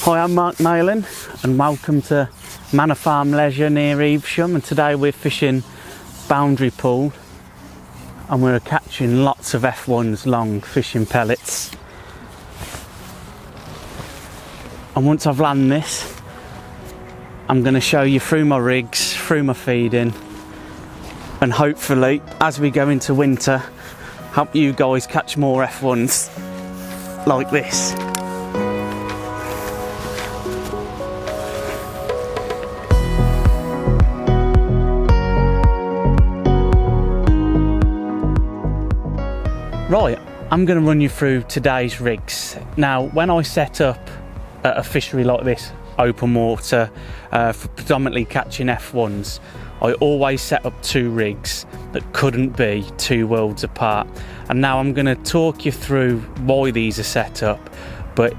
Hi, I'm Malin and welcome to Manor Farm Leisure near Evesham, and today we're fishing boundary pool and we're catching lots of F1's long fishing pellets. And once I've landed this, I'm going to show you through my rigs, through my feeding, and hopefully as we go into winter help you guys catch more F1's like this. Right, I'm going to run you through today's rigs. Now, when I set up a fishery like this, open water, for predominantly catching F1's, I always set up two rigs that couldn't be two worlds apart. And now I'm going to talk you through why these are set up, but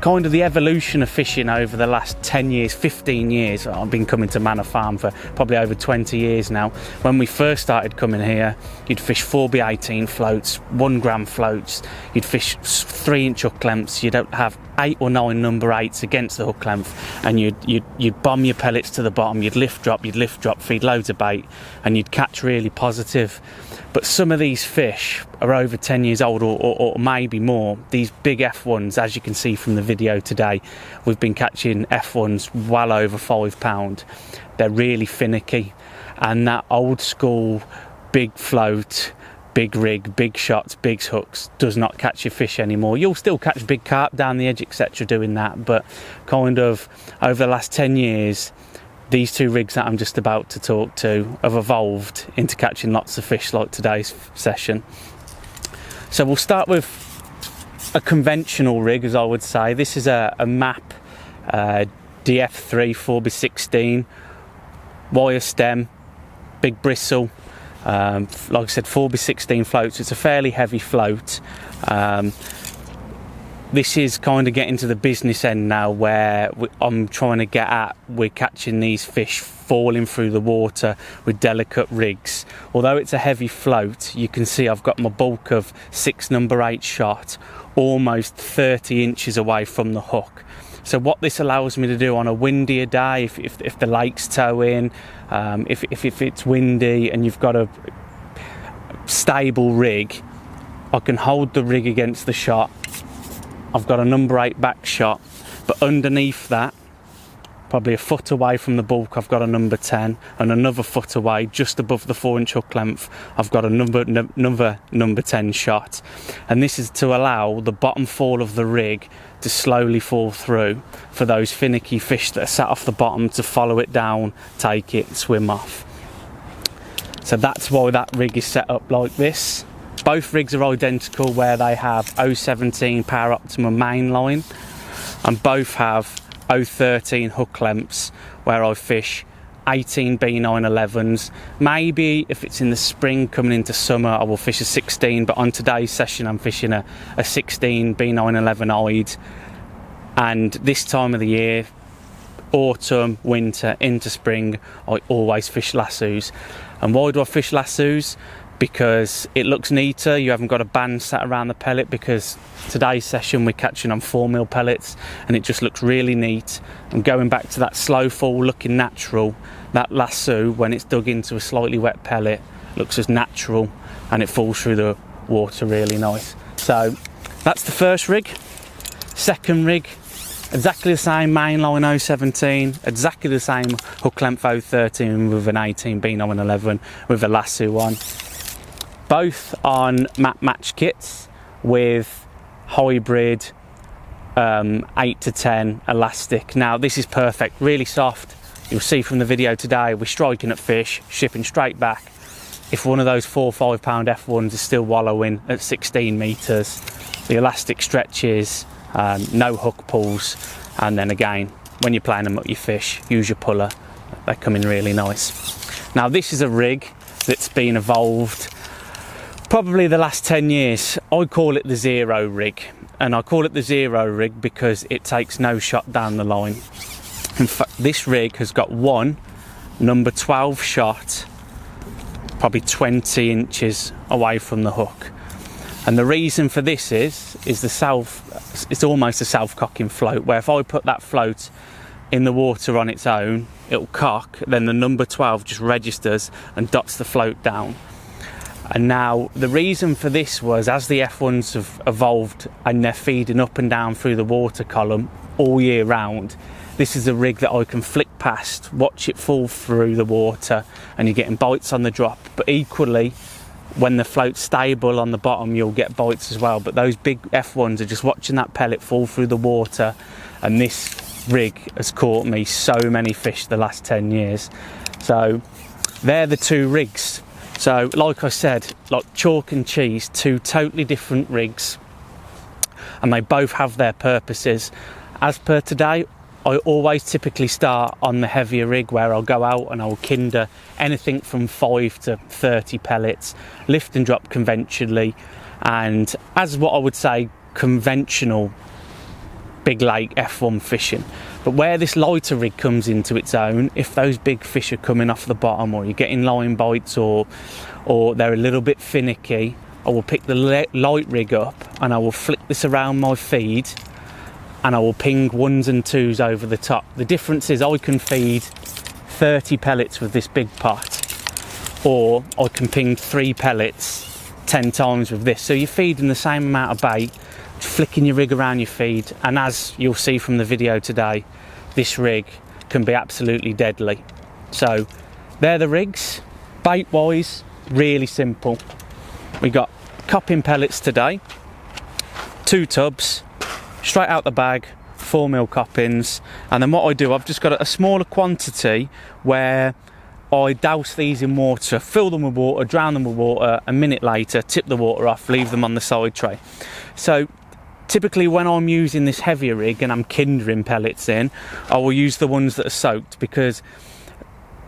kind of the evolution of fishing over the last 10 years, 15 years. I've been coming to Manor Farm for probably over 20 years now. When we first started coming here, you'd fish 4x18 floats, 1 gram floats, you'd fish 3-inch hook lengths, you'd have 8 or 9 number 8s against the hook length, and you'd bomb your pellets to the bottom, you'd lift drop, feed loads of bait, and you'd catch really positive. But some of these fish are over 10 years old or maybe more. These big F1's, as you can see from the video today, we've been catching F1's well over £5. They're really finicky, and that old school big float, big rig, big shots, big hooks does not catch your fish anymore. You'll still catch big carp down the edge, etc. doing that, but kind of over the last 10 years, these two rigs that I'm just about to talk to have evolved into catching lots of fish like today's session. So we'll start with a conventional rig, as I would say. This is a MAP DF3 4x16 wire stem, big bristle, like I said, 4x16 floats. It's a fairly heavy float. This is kind of getting to the business end now, where I'm trying to get at, we're catching these fish falling through the water with delicate rigs. Although it's a heavy float, you can see I've got my bulk of 6 number 8 shot almost 30 inches away from the hook. So what this allows me to do on a windier day, if the lake's towing, if it's windy and you've got a stable rig, I can hold the rig against the shot. I've got a number 8 back shot, but underneath that, probably a foot away from the bulk, I've got a number 10, and another foot away, just above the 4-inch hook length, I've got another number 10 shot. And this is to allow the bottom fall of the rig to slowly fall through for those finicky fish that are sat off the bottom to follow it down, take it, swim off. So that's why that rig is set up like this. Both rigs are identical, where they have 017 power optimum main line, and both have 013 hook lengths, where I fish 18 B911s. Maybe if it's in the spring coming into summer, I will fish a 16, but on today's session I'm fishing a 16 B911 eyed. And this time of the year, autumn, winter, into spring, I always fish lassos. And why do I fish lassos? Because it looks neater, you haven't got a band sat around the pellet, because today's session we're catching on 4mm pellets and it just looks really neat. And going back to that slow fall looking natural, that lasso when it's dug into a slightly wet pellet looks as natural and it falls through the water really nice. So that's the first rig. Second rig, exactly the same mainline 017, exactly the same hook length 013 with an 18 B911 with a lasso on. Both on map match kits with hybrid 8 to 10 elastic. Now this is perfect, really soft. You'll see from the video today, we're striking at fish, shipping straight back. If one of those 4 or 5 pound F1's is still wallowing at 16 metres, the elastic stretches, no hook pulls, and then again, when you're playing them up your fish, use your puller, they come in really nice. Now this is a rig that's been evolved probably the last 10 years. I call it the zero rig, and I call it the zero rig because it takes no shot down the line. In fact, this rig has got one number 12 shot probably 20 inches away from the hook. And the reason for this is it's almost a self-cocking float, where if I put that float in the water on its own, it'll cock, then the number 12 just registers and dots the float down. And now the reason for this was, as the F1's have evolved and they're feeding up and down through the water column all year round, this is a rig that I can flick past, watch it fall through the water, and you're getting bites on the drop. But equally, when the float's stable on the bottom, you'll get bites as well. But those big F1's are just watching that pellet fall through the water, and this rig has caught me so many fish the last 10 years. So they're the two rigs. So like I said, like chalk and cheese, two totally different rigs, and they both have their purposes. As per today, I always typically start on the heavier rig, where I'll go out and I'll kinder anything from 5 to 30 pellets, lift and drop conventionally, and as what I would say conventional big lake F1 fishing. But where this lighter rig comes into its own, if those big fish are coming off the bottom, or you're getting line bites, or they're a little bit finicky, I will pick the light rig up and I will flick this around my feed, and I will ping 1s and 2s over the top. The difference is I can feed 30 pellets with this big pot, or I can ping 3 pellets 10 times with this. So you're feeding the same amount of bait, flicking your rig around your feed, and as you'll see from the video today, this rig can be absolutely deadly. So they're the rigs. Bait wise, really simple. We got copping pellets today, 2 tubs, straight out the bag, 4mm coppings. And then what I do, I've just got a smaller quantity where I douse these in water, fill them with water, drown them with water, a minute later tip the water off, leave them on the side tray. So typically when I'm using this heavier rig and I'm kindering pellets in, I will use the ones that are soaked, because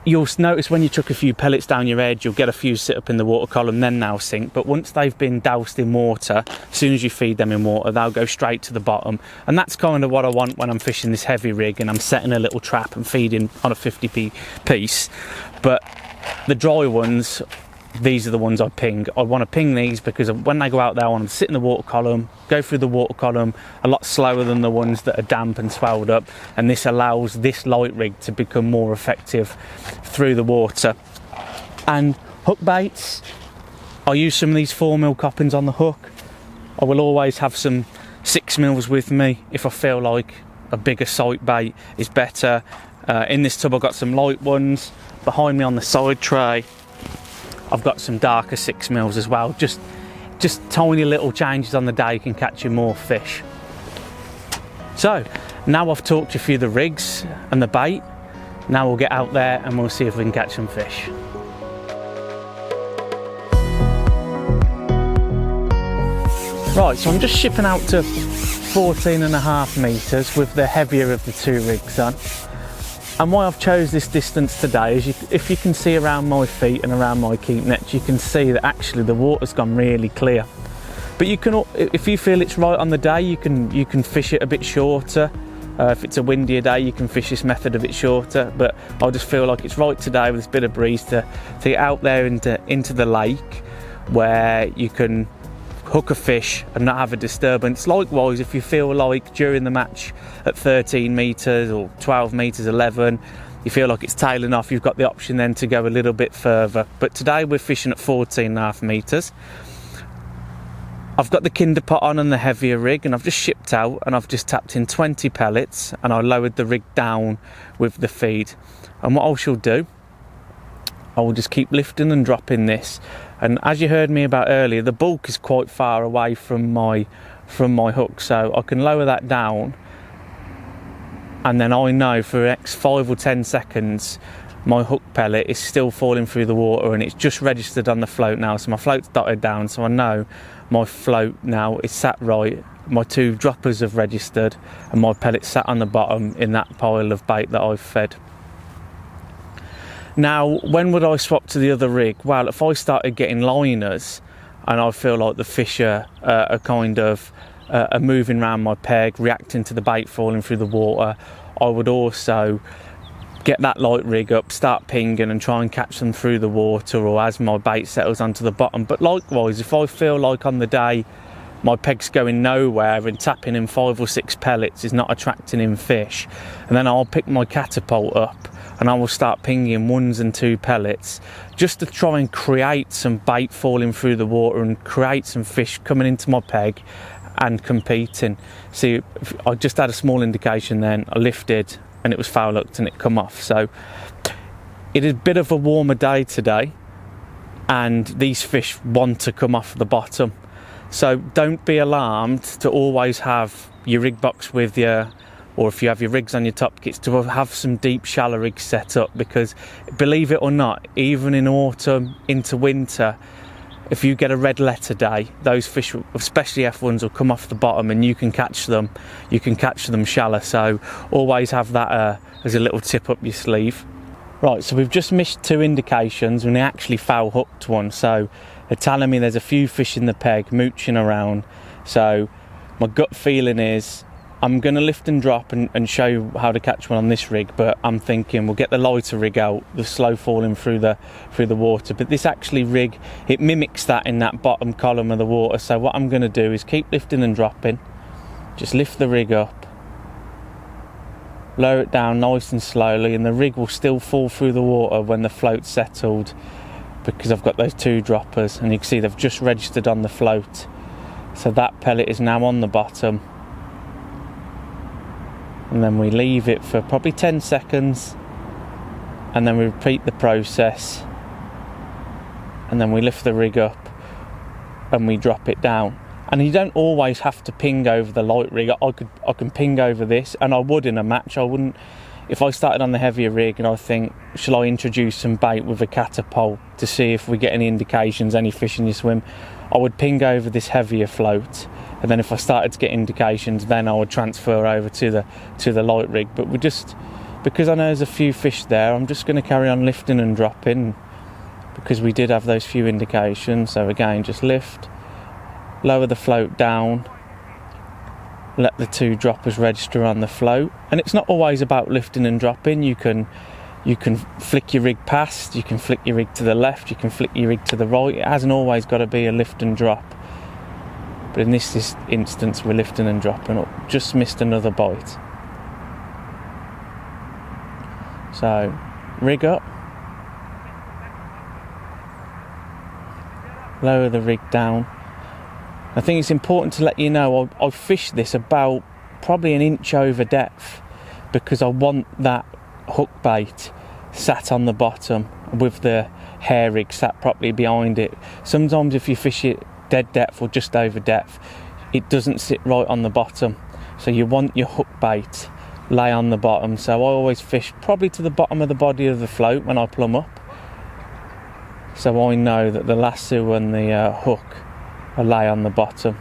you'll notice when you chuck a few pellets down your edge, you'll get a few sit up in the water column, then they'll sink. But once they've been doused in water, as soon as you feed them in water, they'll go straight to the bottom. And that's kind of what I want when I'm fishing this heavy rig and I'm setting a little trap and feeding on a 50p piece. But the dry ones, these are the ones I ping. I want to ping these because when they go out there, I want them to sit in the water column, go through the water column a lot slower than the ones that are damp and swelled up, and this allows this light rig to become more effective through the water. And hook baits, I use some of these 4mm coppings on the hook. I will always have some 6mm with me if I feel like a bigger sight bait is better. In this tub I've got some light ones. Behind me on the side tray I've got some darker 6mm as well. Just tiny little changes on the day can catch you more fish. So now I've talked you through the rigs and the bait, now we'll get out there and we'll see if we can catch some fish. Right, so I'm just shipping out to 14.5 metres with the heavier of the 2 rigs on. And why I've chose this distance today is if you can see around my feet and around my keep nets, you can see that actually the water's gone really clear. But you can, if you feel it's right on the day, you can fish it a bit shorter. If it's a windier day, you can fish this method a bit shorter. But I just feel like it's right today with this bit of breeze to get out there into the lake where you can hook a fish and not have a disturbance. Likewise, if you feel like during the match at 13 metres or 12 metres, 11, you feel like it's tailing off, you've got the option then to go a little bit further. But today we're fishing at 14.5 metres. I've got the kinder pot on and the heavier rig, and I've just shipped out and I've just tapped in 20 pellets and I lowered the rig down with the feed. And what I shall do, I will just keep lifting and dropping this. And as you heard me about earlier, the bulk is quite far away from my hook, so I can lower that down, and then I know for the next 5 or 10 seconds my hook pellet is still falling through the water, and it's just registered on the float now. So my float's dotted down, so I know my float now is sat right, my 2 droppers have registered, and my pellet's sat on the bottom in that pile of bait that I've fed. Now, when would I swap to the other rig? Well, if I started getting liners and I feel like the fish are kind of moving around my peg, reacting to the bait falling through the water, I would also get that light rig up, start pinging and try and catch them through the water or as my bait settles onto the bottom. But likewise, if I feel like on the day my peg's going nowhere and tapping in 5 or 6 pellets is not attracting in fish, and then I'll pick my catapult up and I will start pinging 1s and 2 pellets just to try and create some bait falling through the water and create some fish coming into my peg and competing. See, I just had a small indication then, I lifted and it was foul hooked and it come off. So it is a bit of a warmer day today and these fish want to come off the bottom. So don't be alarmed to always have your rig box with you, or if you have your rigs on your top kits, to have some deep shallow rigs set up, because believe it or not, even in autumn into winter, if you get a red letter day, those fish, especially F1's, will come off the bottom and you can catch them shallow. So always have that as a little tip up your sleeve. Right, so we've just missed 2 indications and we actually foul hooked one. So they're telling me there's a few fish in the peg mooching around. So my gut feeling is I'm going to lift and drop and show you how to catch one on this rig, but I'm thinking we'll get the lighter rig out, the slow falling through the water. But this actually rig, it mimics that in that bottom column of the water. So what I'm going to do is keep lifting and dropping, just lift the rig up, lower it down nice and slowly, and the rig will still fall through the water when the float's settled, because I've got those 2 droppers and you can see they've just registered on the float. So that pellet is now on the bottom. And then we leave it for probably 10 seconds and then we repeat the process, and then we lift the rig up and we drop it down. And you don't always have to ping over the light rig. I can ping over this, and I would in a match. I wouldn't, if I started on the heavier rig and I think, shall I introduce some bait with a catapult to see if we get any indications, any fish in your swim, I would ping over this heavier float, and then if I started to get indications, then I would transfer over to the light rig. But we just, because I know there's a few fish there, I'm just going to carry on lifting and dropping, because we did have those few indications. So again, just lift, lower the float down, let the 2 droppers register on the float. And it's not always about lifting and dropping. You can flick your rig past, you can flick your rig to the left, you can flick your rig to the right. It hasn't always got to be a lift and drop. But in this instance, we're lifting and dropping up. Just missed another bite. So, rig up. Lower the rig down. I think it's important to let you know I fished this about probably 1 inch over depth, because I want that hook bait sat on the bottom with the hair rig sat properly behind it. Sometimes if you fish it dead depth or just over depth, it doesn't sit right on the bottom, so you want your hook bait lay on the bottom. So I always fish probably to the bottom of the body of the float when I plumb up, so I know that the lasso and the hook are lay on the bottom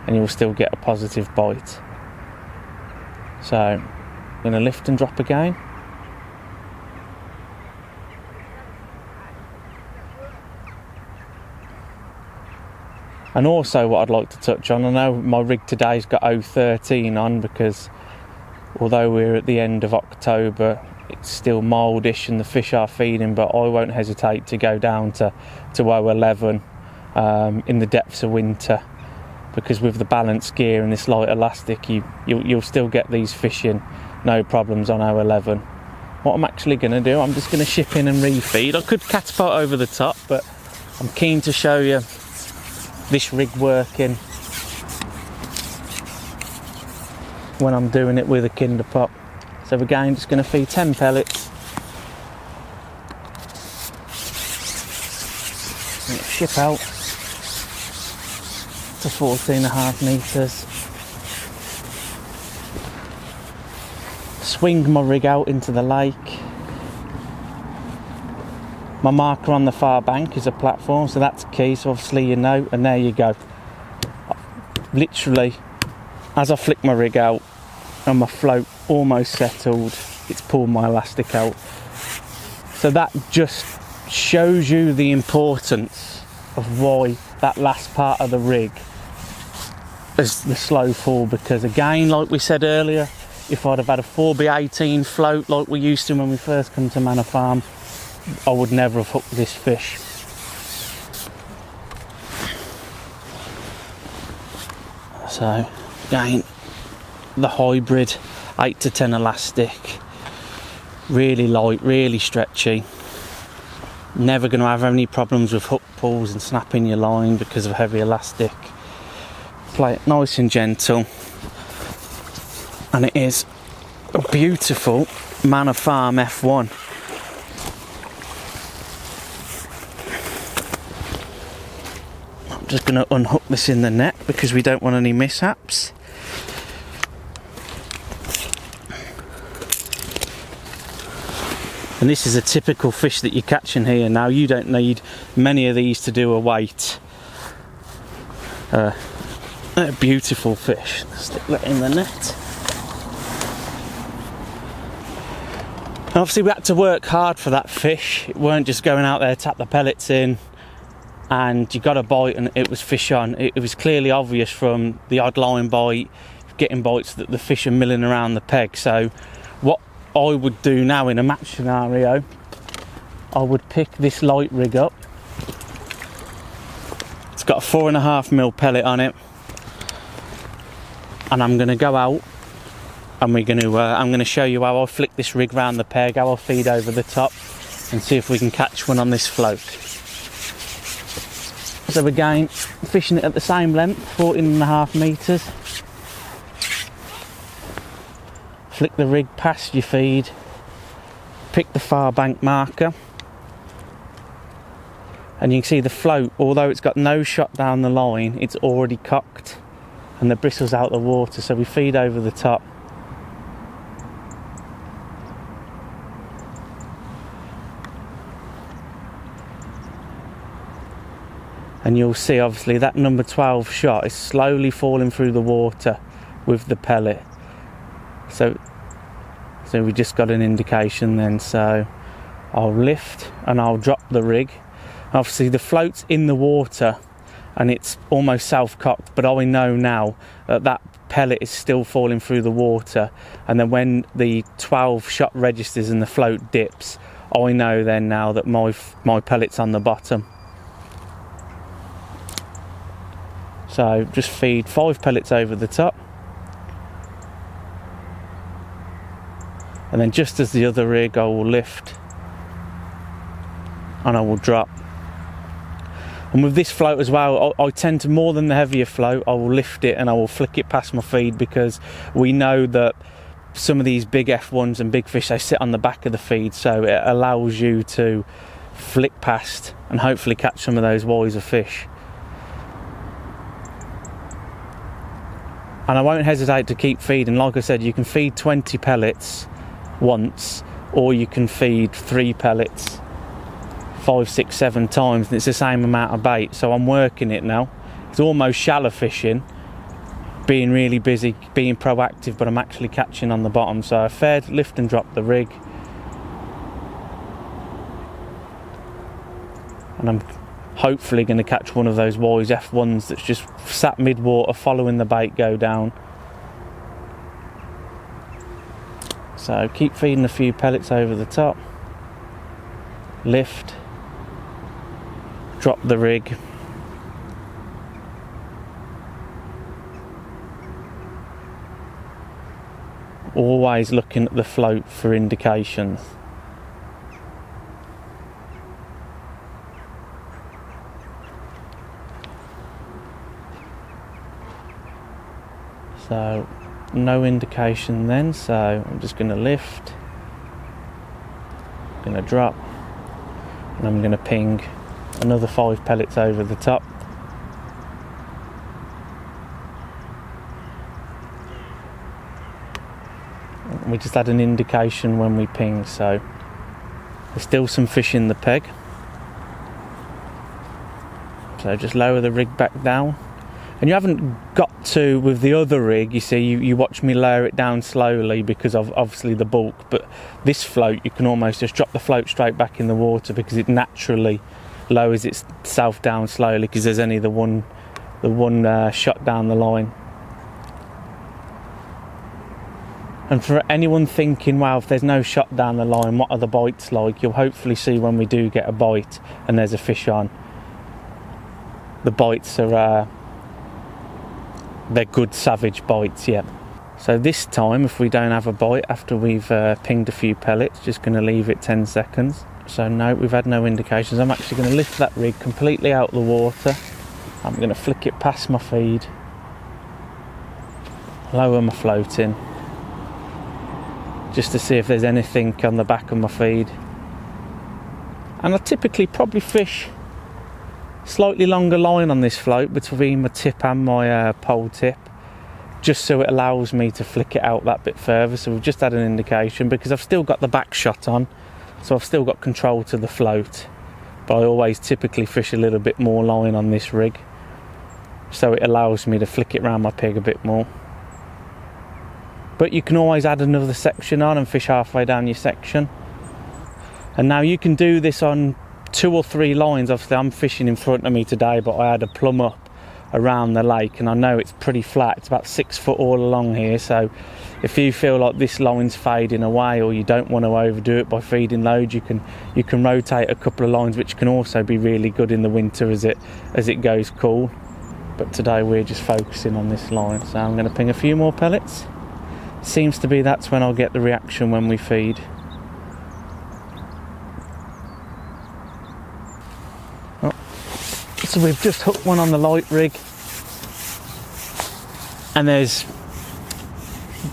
and you'll still get a positive bite. So I'm going to lift and drop again. And also what I'd like to touch on, I know my rig today's got 013 on, because although we're at the end of October, it's still mildish and the fish are feeding, but I won't hesitate to go down to 011 in the depths of winter, because with the balance gear and this light elastic, you'll still get these fish in, no problems on 011. What I'm actually going to do, I'm just going to ship in and refeed. I could catapult over the top, but I'm keen to show you this rig working when I'm doing it with a kinder pop. So again, just going to feed 10 pellets. And ship out to 14.5 metres. Swing my rig out into the lake. My marker on the far bank is a platform, so that's key, so obviously you know, and there you go. Literally, as I flick my rig out and my float almost settled, it's pulled my elastic out. So that just shows you the importance of why that last part of the rig is the slow fall, because again, like we said earlier, if I'd have had a 4B18 float like we used to when we first come to Manor Farm, I would never have hooked this fish. So again, the hybrid 8 to 10 elastic, really light, really stretchy. Never going to have any problems with hook pulls and snapping your line because of heavy elastic. Play it nice and gentle, and it is a beautiful Manor Farm F1. I'm just going to unhook this in the net because we don't want any mishaps. And this is a typical fish that you're catching here. Now, you don't need many of these to do a weight. A beautiful fish. Stick that in the net. Obviously we had to work hard for that fish. It weren't just going out there, tap the pellets in and you got a bite and it was fish on. It was clearly obvious from the odd line bite, getting bites, that the fish are milling around the peg. So what I would do now in a match scenario, I would pick this light rig up. It's got a 4.5mm pellet on it, and I'm going to go out and I'm going to show you how I flick this rig round the peg, how I feed over the top, and see if we can catch one on this float. So again, fishing it at the same length, 14.5 metres. Flick the rig past your feed, pick the far bank marker, and you can see the float, although it's got no shot down the line, it's already cocked and the bristle's out the water. So we feed over the top. And you'll see obviously that number 12 shot is slowly falling through the water with the pellet. So we just got an indication then. So I'll lift and I'll drop the rig. Obviously the float's in the water and it's almost self-cocked, but I know now that that pellet is still falling through the water, and then when the 12 shot registers and the float dips, I know then now that my pellet's on the bottom. So just feed 5 pellets over the top, and then just as the other rig, I will lift and I will drop. And with this float as well, I tend to, more than the heavier float, I will lift it and I will flick it past my feed, because we know that some of these big F1's and big fish, they sit on the back of the feed, so it allows you to flick past and hopefully catch some of those wiser fish. And I won't hesitate to keep feeding. Like I said, you can feed 20 pellets once, or you can feed 3 pellets 5, 6, 7 times, and it's the same amount of bait. So I'm working it now. It's almost shallow fishing, being really busy, being proactive, but I'm actually catching on the bottom. So I fed, lift and drop the rig, and I'm hopefully going to catch one of those wise F1's that's just sat mid-water following the bait go down. So keep feeding a few pellets over the top, lift, drop the rig, always looking at the float for indications. So no indication then, so I'm just going to lift, going to drop, and I'm going to ping another 5 pellets over the top. We just had an indication when we pinged, so there's still some fish in the peg. So just lower the rig back down. And you haven't got to, with the other rig, you see, you watch me lower it down slowly because of obviously the bulk, but this float, you can almost just drop the float straight back in the water because it naturally lowers itself down slowly, because there's only the one shot down the line. And for anyone thinking, wow, if there's no shot down the line, what are the bites like? You'll hopefully see when we do get a bite and there's a fish on. The bites are, they're good savage bites, yeah. So this time, if we don't have a bite after we've pinged a few pellets, just going to leave it 10 seconds. So no, we've had no indications. I'm actually going to lift that rig completely out of the water. I'm going to flick it past my feed, lower my floating, just to see if there's anything on the back of my feed. And I typically probably fish slightly longer line on this float between my tip and my pole tip, just so it allows me to flick it out that bit further. So we've just had an indication, because I've still got the back shot on, so I've still got control to the float, but I always typically fish a little bit more line on this rig, so it allows me to flick it around my peg a bit more. But you can always add another section on and fish halfway down your section. And now you can do this on 2 or 3 lines. Obviously I'm fishing in front of me today, but I had a plumb up around the lake, and I know it's pretty flat. It's about 6 foot all along here, so if you feel like this line's fading away, or you don't want to overdo it by feeding loads, you can rotate a couple of lines, which can also be really good in the winter as it goes cool. But today we're just focusing on this line, so I'm going to ping a few more pellets. Seems to be that's when I'll get the reaction when we feed. Oh. So we've just hooked one on the light rig, and there's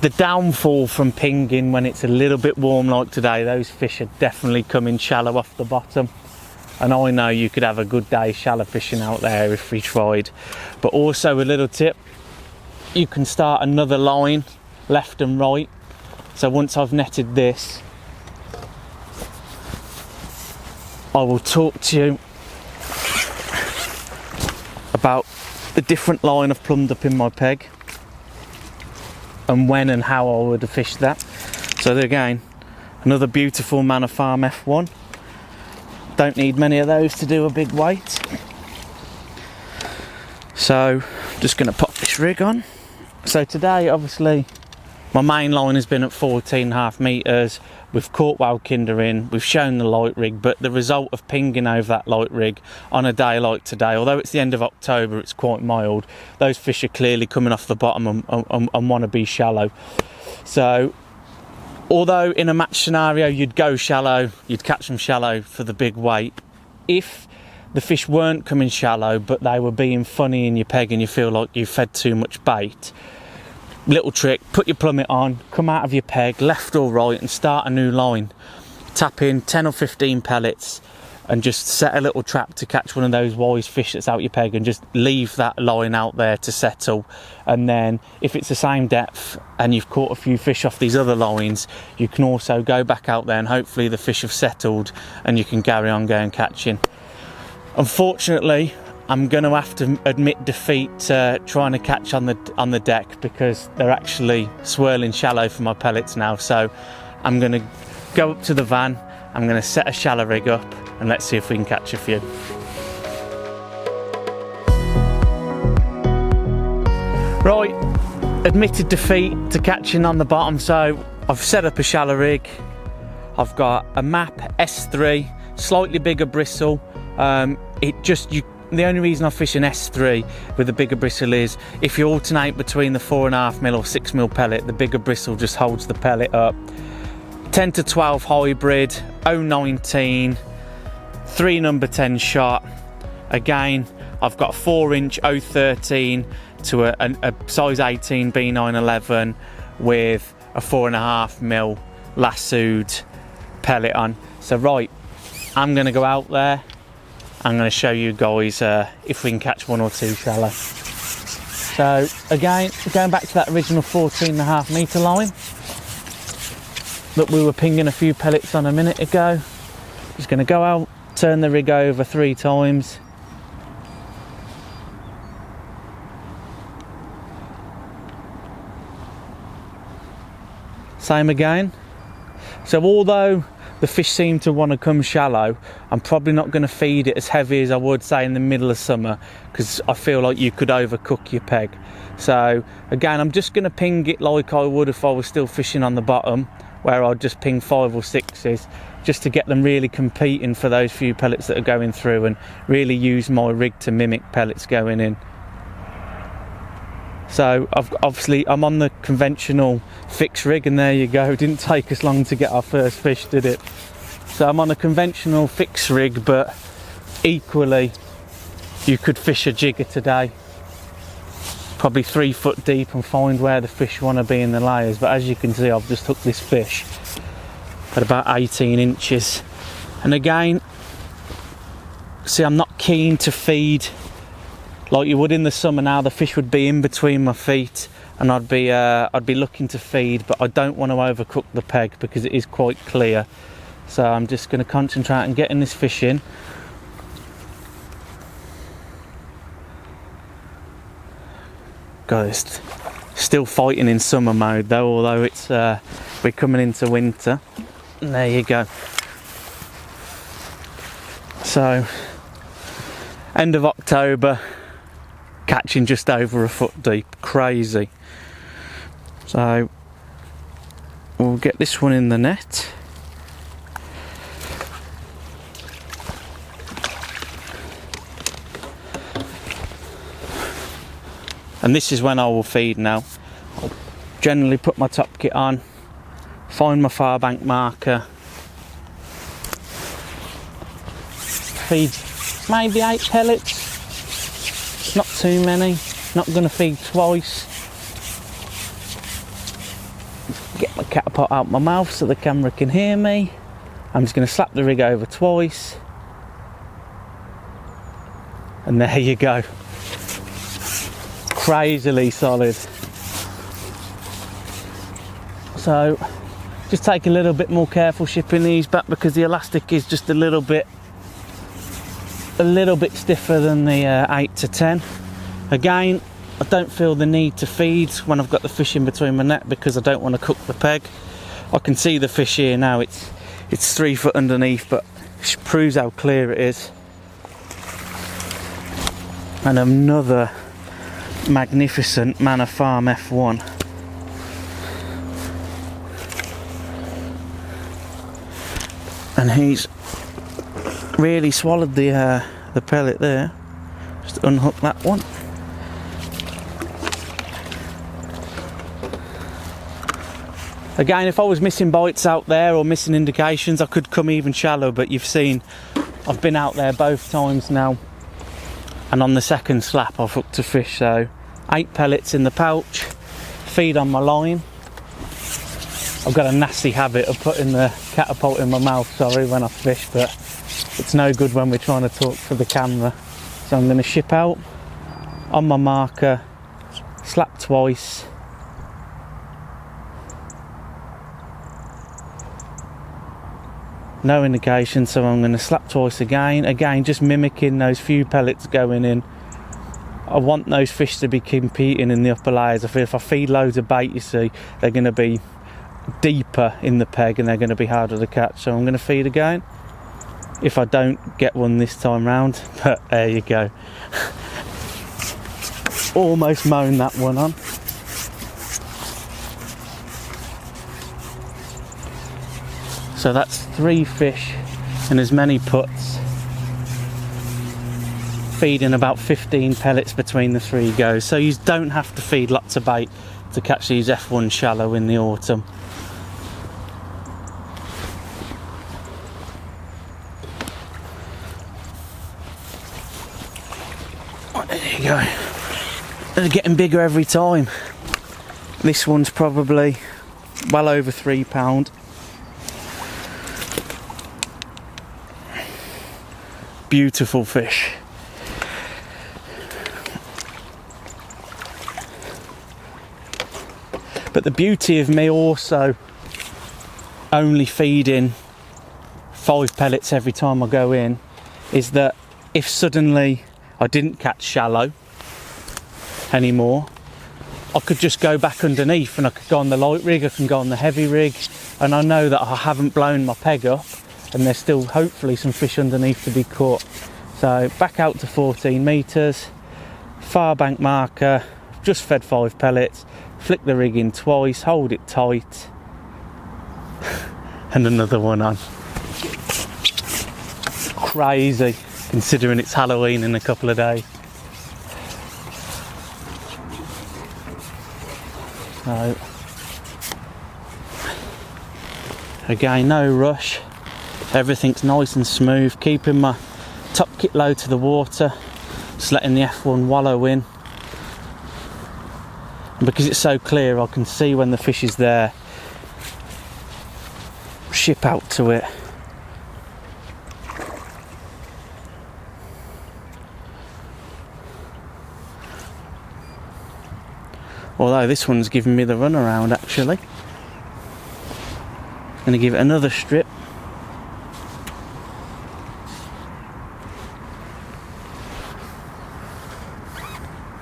the downfall from pinging when it's a little bit warm like today. Those fish are definitely coming shallow off the bottom, and I know you could have a good day shallow fishing out there if we tried. But also a little tip, you can start another line left and right. So once I've netted this, I will talk to you about the different line I've plumbed up in my peg and when and how I would have fished that. So there again, another beautiful Manor Farm F1. Don't need many of those to do a big weight. So just going to pop this rig on. So today obviously my main line has been at 14.5 metres. We've caught wild kinder in, we've shown the light rig, but the result of pinging over that light rig on a day like today, although it's the end of October, it's quite mild, those fish are clearly coming off the bottom and want to be shallow. So although in a match scenario you'd go shallow, you'd catch them shallow for the big weight, if the fish weren't coming shallow but they were being funny in your peg and you feel like you fed too much bait, little trick, put your plummet on, come out of your peg, left or right, and start a new line. Tap in 10 or 15 pellets and just set a little trap to catch one of those wise fish that's out your peg, and just leave that line out there to settle. And then if it's the same depth and you've caught a few fish off these other lines, you can also go back out there and hopefully the fish have settled and you can carry on going catching. Unfortunately, I'm going to have to admit defeat trying to catch on the deck, because they're actually swirling shallow for my pellets now. So I'm going to go up to the van, I'm going to set a shallow rig up, and let's see if we can catch a few. Right, admitted defeat to catching on the bottom. So I've set up a shallow rig. I've got a map S3, slightly bigger bristle. The only reason I fish an S3 with a bigger bristle is if you alternate between the 4.5mm or 6mm pellet, the bigger bristle just holds the pellet up. 10 to 12 hybrid, 019, 3 number 10 shot. Again, I've got a 4-inch 013 to a size 18 B911 with a 4.5mm lassoed pellet on. So right, I'm going to go out there. I'm going to show you guys if we can catch 1 or 2 shallow. So again, going back to that original 14.5 metre line that we were pinging a few pellets on a minute ago. Just going to go out, turn the rig over 3 times. Same again. So although the fish seem to want to come shallow, I'm probably not going to feed it as heavy as I would say in the middle of summer, because I feel like you could overcook your peg. So again, I'm just going to ping it like I would if I was still fishing on the bottom, where I'd just ping 5 or 6s just to get them really competing for those few pellets that are going through, and really use my rig to mimic pellets going in. So obviously I'm on the conventional fixed rig, and there you go, it didn't take us long to get our first fish, did it? So I'm on a conventional fixed rig, but equally you could fish a jigger today, probably 3 foot deep, and find where the fish want to be in the layers. But as you can see, I've just hooked this fish at about 18 inches. And again, see, I'm not keen to feed like you would in the summer. Now the fish would be in between my feet, and I'd be looking to feed, but I don't want to overcook the peg because it is quite clear. So I'm just going to concentrate on getting this fish in. Guys, still fighting in summer mode though, although it's we're coming into winter. And there you go. So end of October, catching just over a foot deep. Crazy. So we'll get this one in the net. And this is when I will feed now. I'll generally put my top kit on, find my far bank marker, feed maybe 8 pellets, not too many, not going to feed twice. Get my catapult out my mouth so the camera can hear me. I'm just going to slap the rig over twice, and there you go. Crazily solid. So just take a little bit more careful shipping these back, because the elastic is just a little bit stiffer than the 8 to 10. Again, I don't feel the need to feed when I've got the fish in between my net, because I don't want to cook the peg. I can see the fish here now, it's 3 foot underneath, but it proves how clear it is. And another magnificent Manor Farm F1. And he's really swallowed the pellet there. Just unhook that one. Again, if I was missing bites out there or missing indications, I could come even shallow, but you've seen I've been out there both times now, and on the second slap I've hooked a fish. So 8 pellets in the pouch, feed on my line. I've got a nasty habit of putting the catapult in my mouth, sorry, when I fish, but it's no good when we're trying to talk to the camera. So I'm going to ship out on my marker, slap twice. No indication, so I'm going to slap twice again. Again, just mimicking those few pellets going in. I want those fish to be competing in the upper layers. I feel if I feed loads of bait, you see, they're going to be deeper in the peg and they're going to be harder to catch. So I'm going to feed again. If I don't get one this time round, but there you go. Almost mown that one on. So that's 3 fish and as many puts. Feeding about 15 pellets between the 3 goes. So you don't have to feed lots of bait to catch these F1 shallow in the autumn. Oh, there you go. They're getting bigger every time. This one's probably well over £3. Beautiful fish. But the beauty of me also only feeding 5 pellets every time I go in is that if suddenly I didn't catch shallow anymore, I could just go back underneath and I could go on the light rig, I can go on the heavy rig, and I know that I haven't blown my peg up, and there's still hopefully some fish underneath to be caught. So back out to 14 metres, far bank marker, just fed 5 pellets, flick the rig in twice, hold it tight, and another one on. Crazy, considering it's Halloween in a couple of days. So, again, no rush, everything's nice and smooth, keeping my top kit low to the water, just letting the F1 wallow in. And because it's so clear, I can see when the fish is there, ship out to it. Although this one's giving me the runaround actually. Gonna give it another strip.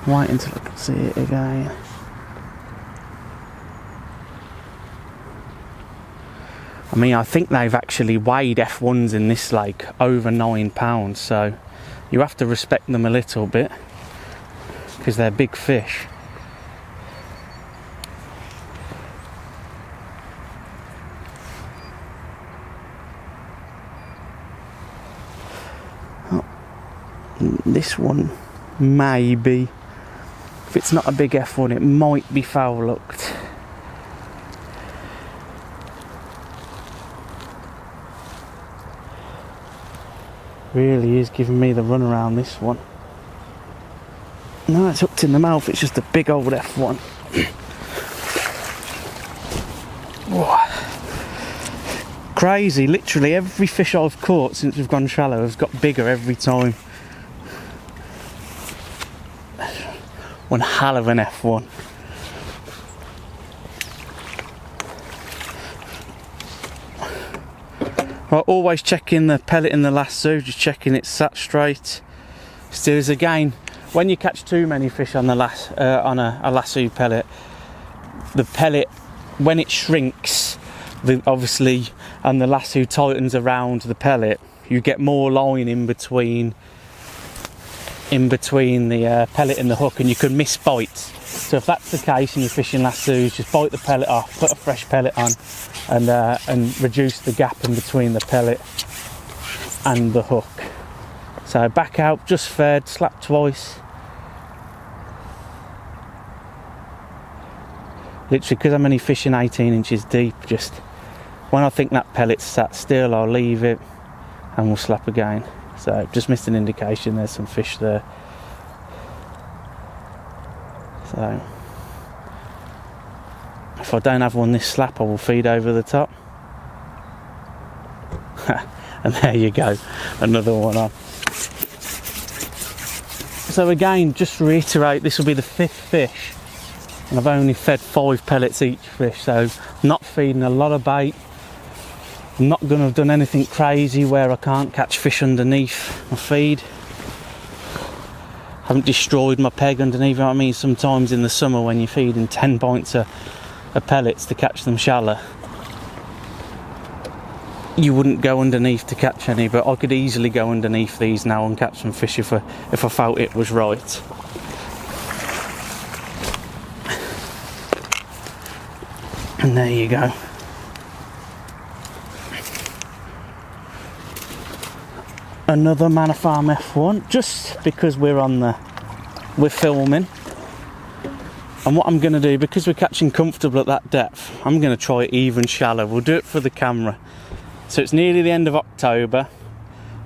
Wait until I can see it again. I mean, I think they've actually weighed F1's in this lake over £9, so you have to respect them a little bit because they're big fish. This one, maybe, if it's not a big F1, it might be foul looked. Really is giving me the run around this one. No, it's hooked in the mouth, it's just a big old F1. Whoa. Crazy, literally every fish I've caught since we've gone shallow has got bigger every time. One hell of an F1. Right, always checking the pellet in the lasso, just checking it's sat straight. Still is again, when you catch too many fish on the on a lasso pellet, the pellet, when it shrinks, obviously, and the lasso tightens around the pellet, you get more line in between the pellet and the hook, and you can miss bites. So if that's the case and you're fishing lassos, just bite the pellet off, put a fresh pellet on, and reduce the gap in between the pellet and the hook. So back out, just fed, slap twice. Literally, because I'm only fishing 18 inches deep, just when I think that pellet's sat still, I'll leave it and we'll slap again. So just missed an indication, there's some fish there. So if I don't have one this slap, I will feed over the top. And there you go, another one on. So again, just to reiterate, this will be the 5th fish, and I've only fed 5 pellets each fish, so not feeding a lot of bait. I'm not going to have done anything crazy where I can't catch fish underneath my feed. Haven't destroyed my peg underneath, you know what I mean? Sometimes in the summer when you're feeding 10 pints of pellets to catch them shallow, you wouldn't go underneath to catch any, but I could easily go underneath these now and catch some fish if I felt it was right. And there you go. Another Manor Farm F1, just because we're filming. And what I'm going to do, because we're catching comfortable at that depth, I'm going to try it even shallow. We'll do it for the camera. So it's nearly the end of October,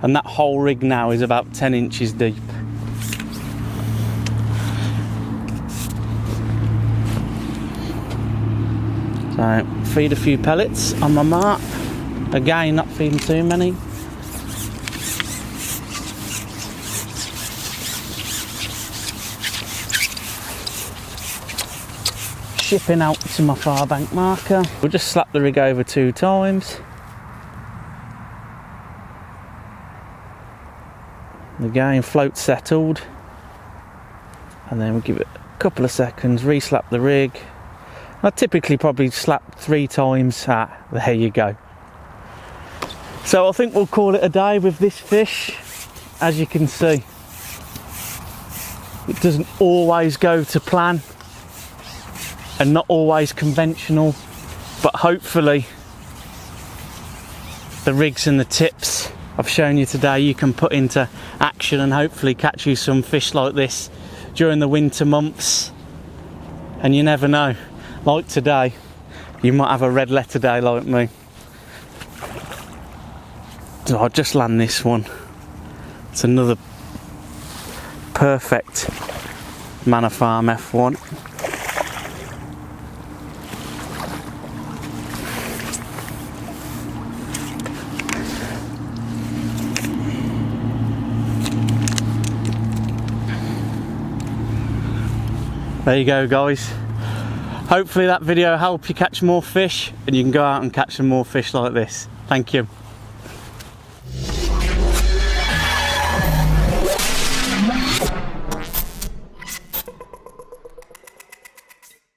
and that whole rig now is about 10 inches deep. So feed a few pellets on my mark. Again, not feeding too many. Shipping out to my far bank marker. We'll just slap the rig over 2 times. Again, float settled. And then we'll give it a couple of seconds, re-slap the rig. I typically probably slap 3 times. There you go. So I think we'll call it a day with this fish. As you can see, it doesn't always go to plan and not always conventional, but hopefully the rigs and the tips I've shown you today you can put into action and hopefully catch you some fish like this during the winter months. And you never know, like today, you might have a red letter day like me. So I'll just land this one. It's another perfect Manor Farm F1. There you go, guys. Hopefully that video helped you catch more fish and you can go out and catch some more fish like this. Thank you.